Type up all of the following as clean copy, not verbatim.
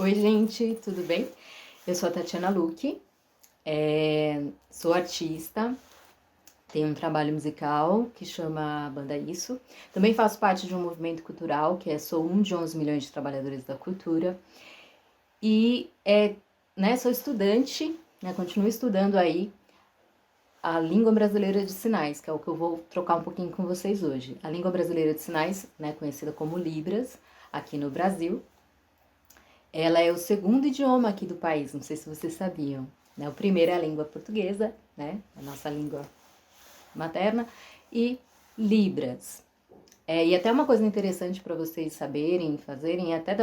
Oi, gente, tudo bem? Eu sou a Tatiana Luque, sou artista, tenho um trabalho musical que chama Banda Isso. Também faço parte de um movimento cultural Sou um de 11 milhões de trabalhadores da cultura. E sou estudante, continuo estudando aí a língua brasileira de sinais, que é o que eu vou trocar um pouquinho com vocês hoje. A língua brasileira de sinais, conhecida como Libras, aqui no Brasil. Ela é o segundo idioma aqui do país, não sei se vocês sabiam. O primeiro é a língua portuguesa, a nossa língua materna, e Libras. E até uma coisa interessante para vocês saberem, fazerem, até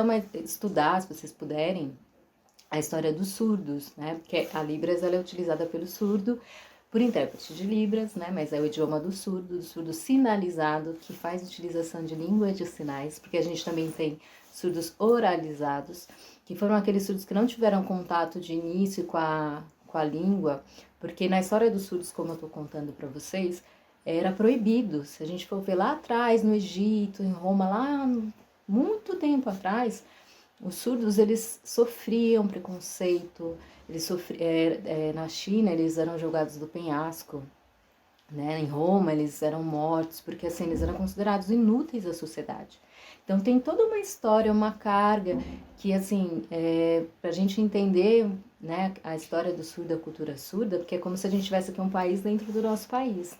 estudar, se vocês puderem, a história dos surdos, porque a Libras ela é utilizada pelo surdo, por intérprete de Libras, mas é o idioma do surdo sinalizado, que faz utilização de língua de sinais, porque a gente também tem surdos oralizados, que foram aqueles surdos que não tiveram contato de início com a língua, porque na história dos surdos, como eu estou contando para vocês, era proibido. Se a gente for ver lá atrás, no Egito, em Roma, lá muito tempo atrás, os surdos, eles sofriam preconceito, na China eles eram jogados do penhasco, em Roma eles eram mortos, porque assim, eles eram considerados inúteis à sociedade. Então tem toda uma história, uma carga, que assim, pra gente entender, a história do surdo, a cultura surda, porque é como se a gente tivesse aqui um país dentro do nosso país,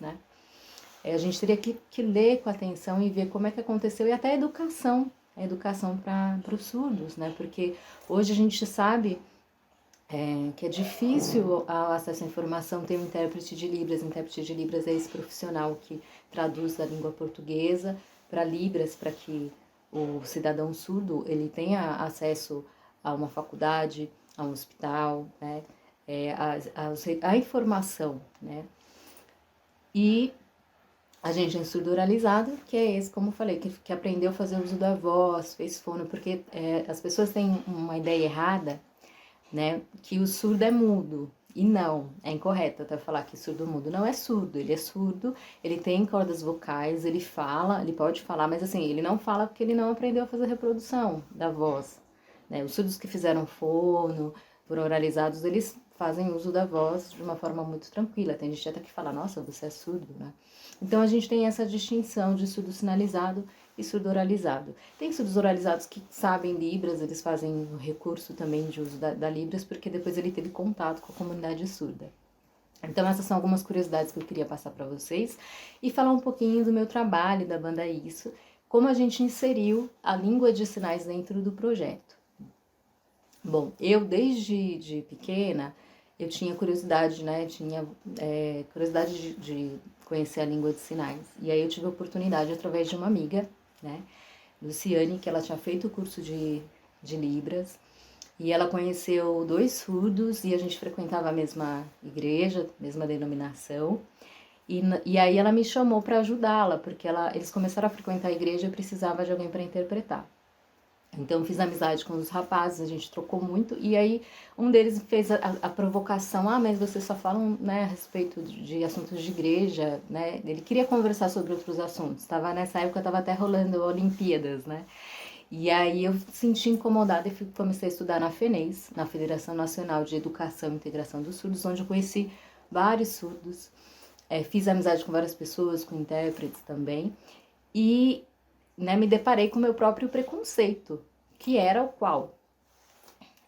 a gente teria que ler com atenção e ver como é que aconteceu, e até a educação para os surdos, porque hoje a gente sabe que é difícil o acesso à informação. Tem um intérprete de Libras é esse profissional que traduz da língua portuguesa para Libras, para que o cidadão surdo ele tenha acesso a uma faculdade, a um hospital, a informação, E a gente é surdo oralizado, que é esse, como eu falei, que aprendeu a fazer uso da voz, fez fono, porque as pessoas têm uma ideia errada, que o surdo é mudo. E não, é incorreto até falar que surdo mudo não é surdo. Ele é surdo, ele tem cordas vocais, ele fala, ele pode falar, mas assim, ele não fala porque ele não aprendeu a fazer reprodução da voz. Os surdos que fizeram fono, foram oralizados, eles fazem uso da voz de uma forma muito tranquila. Tem gente até que fala, nossa, você é surdo, Então a gente tem essa distinção de surdo sinalizado e surdo oralizado. Tem surdos oralizados que sabem Libras, eles fazem o recurso também de uso da Libras, porque depois ele teve contato com a comunidade surda. Então essas são algumas curiosidades que eu queria passar para vocês e falar um pouquinho do meu trabalho, da Banda Isso, como a gente inseriu a língua de sinais dentro do projeto. Bom, eu desde pequena, eu tinha curiosidade, Tinha curiosidade de conhecer a língua de sinais. E aí eu tive a oportunidade através de uma amiga, Luciane, que ela tinha feito o curso de Libras. E ela conheceu 2 surdos e a gente frequentava a mesma igreja, mesma denominação. E aí ela me chamou para ajudá-la, porque eles começaram a frequentar a igreja e precisava de alguém para interpretar. Então fiz amizade com os rapazes, a gente trocou muito, e aí um deles fez a provocação, mas vocês só falam, a respeito de assuntos de igreja, Ele queria conversar sobre outros assuntos, nessa época estava até rolando Olimpíadas, E aí eu senti incomodada e comecei a estudar na FENES, na Federação Nacional de Educação e Integração dos Surdos, onde eu conheci vários surdos, fiz amizade com várias pessoas, com intérpretes também, e me deparei com o meu próprio preconceito, que era o qual?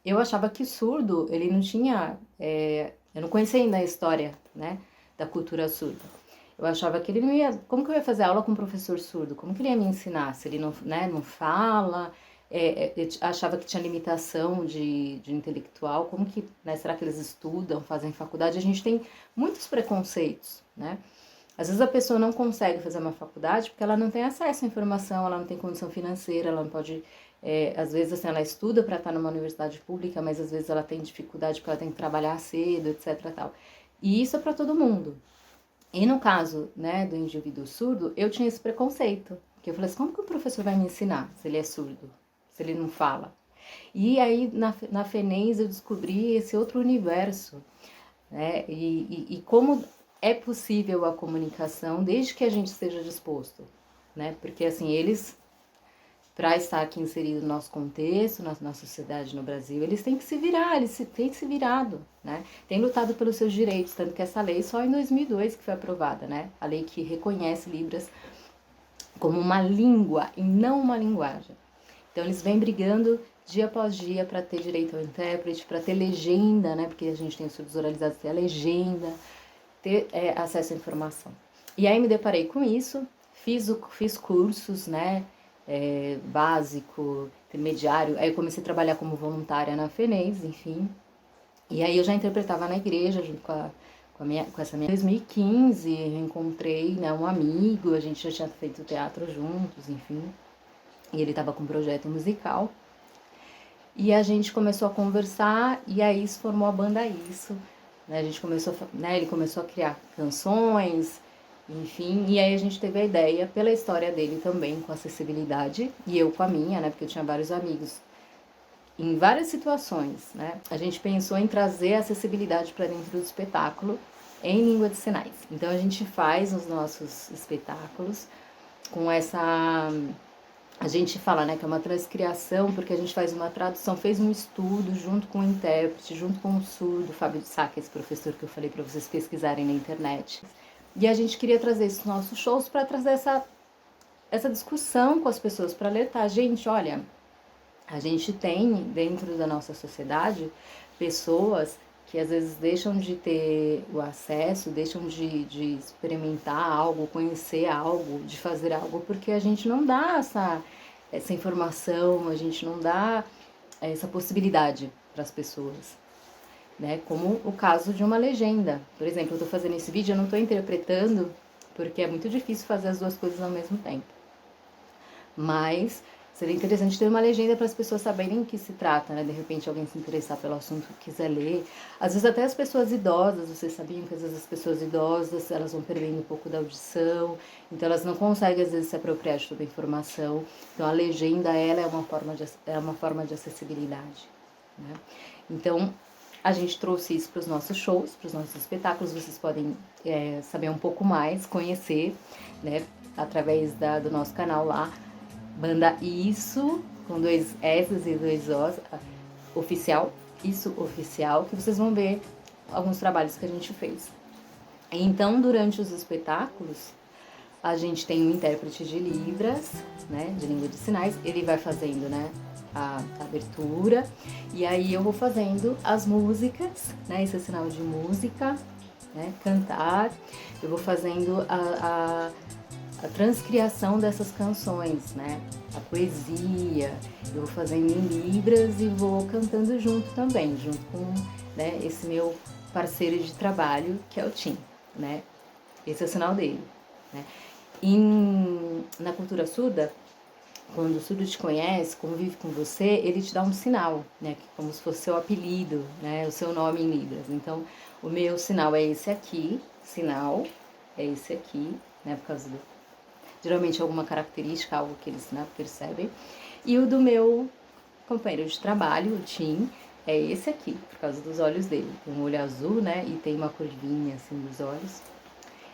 Eu achava que surdo, ele não tinha... eu não conhecia ainda a história, da cultura surda. Eu achava que ele não ia... Como que eu ia fazer aula com um professor surdo? Como que ele ia me ensinar? Se ele não, não fala... eu achava que tinha limitação de intelectual. Como que... será que eles estudam, fazem faculdade? A gente tem muitos preconceitos, Às vezes a pessoa não consegue fazer uma faculdade porque ela não tem acesso à informação, ela não tem condição financeira, ela não pode... às vezes assim, ela estuda para estar numa universidade pública, mas às vezes ela tem dificuldade porque ela tem que trabalhar cedo, etc. Tal. E isso é para todo mundo. E no caso do indivíduo surdo, eu tinha esse preconceito. Porque eu falei assim, como que o professor vai me ensinar se ele é surdo? Se ele não fala? E aí na FENES eu descobri esse outro universo. E como é possível a comunicação desde que a gente esteja disposto, Porque assim, eles para estar aqui inserido no nosso contexto, na sociedade no Brasil, eles têm que se virar, têm que se virado, né? Têm lutado pelos seus direitos, tanto que essa lei só em 2002 que foi aprovada, né? A lei que reconhece Libras como uma língua e não uma linguagem. Então eles vêm brigando dia após dia para ter direito ao intérprete, para ter legenda, né? Porque a gente tem os surdos oralizados, ter a legenda, ter acesso à informação. E aí me deparei com isso, fiz cursos, né? Básico, intermediário. Aí eu comecei a trabalhar como voluntária na FENES, enfim. E aí eu já interpretava na igreja junto com essa minha... Em 2015 eu encontrei, né, um amigo, a gente já tinha feito teatro juntos, enfim. E ele estava com um projeto musical. E a gente começou a conversar e aí se formou a banda Isso. Né? A gente começou, né, ele começou a criar canções, enfim. E aí a gente teve a ideia, pela história dele também, com acessibilidade, e eu com a minha, né, porque eu tinha vários amigos em várias situações, né? A gente pensou em trazer a acessibilidade para dentro do espetáculo em língua de sinais. Então a gente faz os nossos espetáculos com essa... A gente fala, né, que é uma transcriação, porque a gente faz uma tradução, fez um estudo junto com o intérprete, junto com o surdo, Fábio de Sá, que é esse professor que eu falei para vocês pesquisarem na internet. E a gente queria trazer esses nossos shows para trazer essa discussão com as pessoas, para alertar, gente, olha, a gente tem dentro da nossa sociedade pessoas que às vezes deixam de ter o acesso, deixam de experimentar algo, conhecer algo, de fazer algo, porque a gente não dá essa informação, a gente não dá essa possibilidade para as pessoas, né? Como o caso de uma legenda. Por exemplo, eu estou fazendo esse vídeo, eu não estou interpretando, porque é muito difícil fazer as duas coisas ao mesmo tempo. Mas seria interessante ter uma legenda para as pessoas saberem o que se trata, né? De repente alguém se interessar pelo assunto, quiser ler. Às vezes até as pessoas idosas, vocês sabiam que às vezes as pessoas idosas, elas vão perdendo um pouco da audição, então elas não conseguem às vezes se apropriar de toda a informação. Então a legenda, ela é uma forma de acessibilidade, né? Então a gente trouxe isso para os nossos shows, para os nossos espetáculos. Vocês podem saber um pouco mais, conhecer, né? Através do nosso canal lá, Banda Isso, com 2 S e 2 Os, oficial, Isso Oficial, que vocês vão ver alguns trabalhos que a gente fez. Então, durante os espetáculos, a gente tem um intérprete de Libras, né, de língua de sinais, ele vai fazendo, né, a abertura, e aí eu vou fazendo as músicas, né, esse é sinal de música, né, cantar, eu vou fazendo a transcriação dessas canções, né? A poesia, eu vou fazendo em Libras e vou cantando junto também, junto com, né, esse meu parceiro de trabalho, que é o Tim, né? Esse é o sinal dele, né? Na cultura surda, quando o surdo te conhece, convive com você, ele te dá um sinal, né? Como se fosse seu apelido, né? O seu nome em Libras. Então, o meu sinal é esse aqui, sinal é esse aqui, né? Por causa do... Geralmente alguma característica, algo que eles, né, percebem. E o do meu companheiro de trabalho, o Tim, é esse aqui, por causa dos olhos dele. Tem um olho azul, né, e tem uma curvinha assim dos olhos.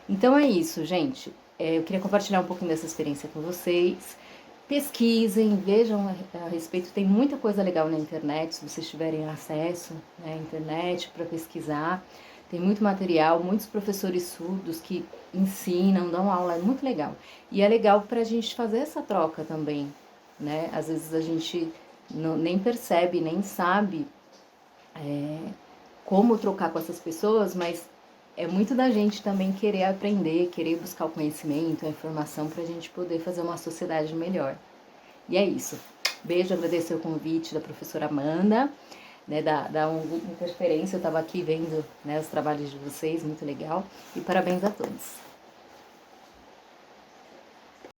Então é isso, gente. Eu queria compartilhar um pouquinho dessa experiência com vocês. Pesquisem, vejam a respeito. Tem muita coisa legal na internet, se vocês tiverem acesso, né, à internet para pesquisar. Tem muito material, muitos professores surdos que ensinam, dão aula, é muito legal. E é legal para a gente fazer essa troca também, né? Às vezes a gente nem percebe, nem sabe como trocar com essas pessoas, mas é muito da gente também querer aprender, querer buscar o conhecimento, a informação para a gente poder fazer uma sociedade melhor. E é isso. Beijo, agradecer o convite da professora Amanda, né, da interferência, eu estava aqui vendo, né, os trabalhos de vocês, muito legal, e parabéns a todos.